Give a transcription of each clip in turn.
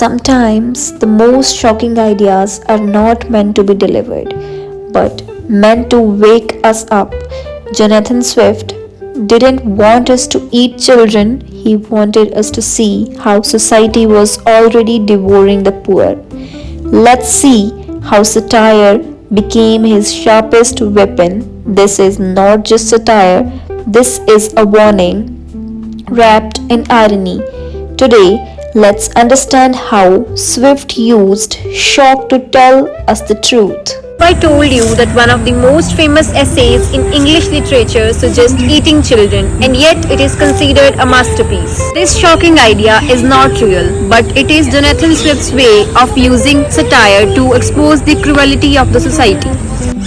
Sometimes the most shocking ideas are not meant to be delivered, but meant to wake us up. Jonathan Swift didn't want us to eat children, he wanted us to see how society was already devouring the poor. Let's see how satire became his sharpest weapon. This is not just satire, this is a warning wrapped in irony. Today, let's understand how Swift used shock to tell us the truth. If I told you that one of the most famous essays in English literature suggests eating children, and yet it is considered a masterpiece. This shocking idea is not real, but it is Jonathan Swift's way of using satire to expose the cruelty of the society.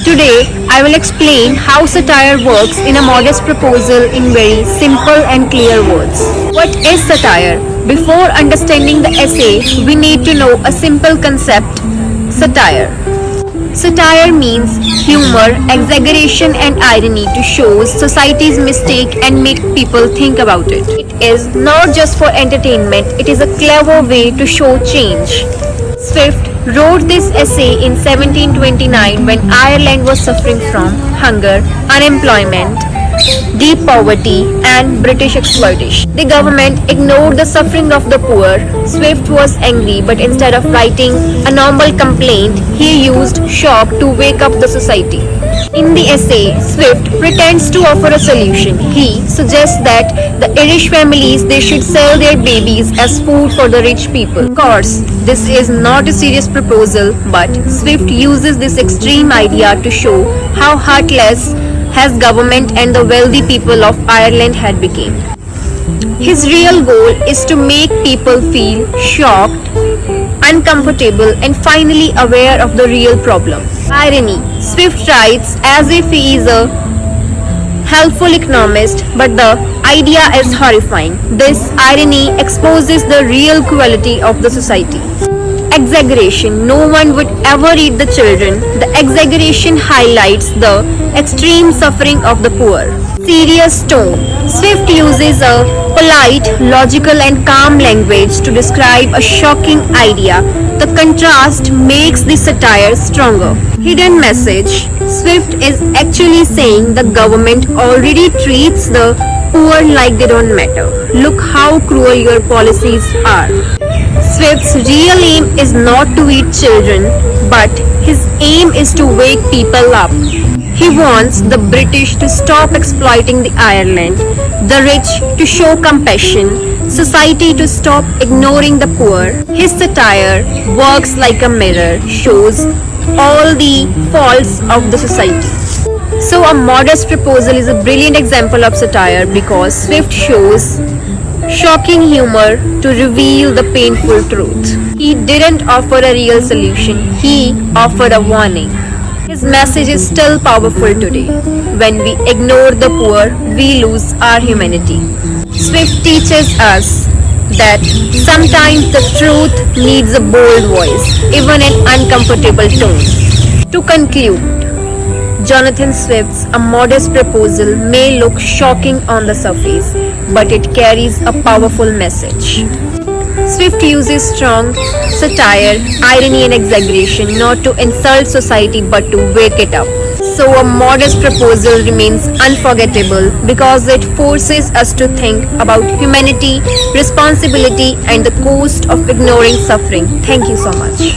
Today, I will explain how satire works in a modest proposal in very simple and clear words. What is satire? Before understanding the essay, we need to know a simple concept: satire. Satire means humor, exaggeration and irony to show society's mistake and make people think about it. It is not just for entertainment, it is a clever way to show change. Swift wrote this essay in 1729 when Ireland was suffering from hunger, unemployment, deep poverty and British exploitation. The government ignored the suffering of the poor. Swift was angry, but instead of writing a normal complaint, he used shock to wake up the society. In the essay, Swift pretends to offer a solution. He suggests that the Irish families they should sell their babies as food for the rich people. Of course, this is not a serious proposal, but Swift uses this extreme idea to show how heartless has government and the wealthy people of Ireland had become. His real goal is to make people feel shocked, uncomfortable and finally aware of the real problem. Irony. Swift writes as if he is a helpful economist, but the idea is horrifying. This irony exposes the real cruelty of the society. Exaggeration. No one would ever eat the children. The exaggeration highlights the extreme suffering of the poor. Serious tone. Swift uses a polite, logical and calm language to describe a shocking idea. The contrast makes the satire stronger. Hidden message. Swift is actually saying the government already treats the poor like they don't matter. Look how cruel your policies are. Swift's real aim is not to eat children, but his aim is to wake people up. He wants the British to stop exploiting the Ireland, the rich to show compassion, society to stop ignoring the poor. His satire works like a mirror, shows all the faults of the society. So a modest proposal is a brilliant example of satire because Swift shows shocking humor to reveal the painful truth. He didn't offer a real solution, he offered a warning. His message is still powerful today. When we ignore the poor, we lose our humanity. Swift teaches us that sometimes the truth needs a bold voice, even an uncomfortable tone. To conclude, Jonathan Swift's A Modest Proposal may look shocking on the surface, but it carries a powerful message. Swift uses strong satire, irony and exaggeration not to insult society but to wake it up. So A Modest Proposal remains unforgettable because it forces us to think about humanity, responsibility and the cost of ignoring suffering. Thank you so much.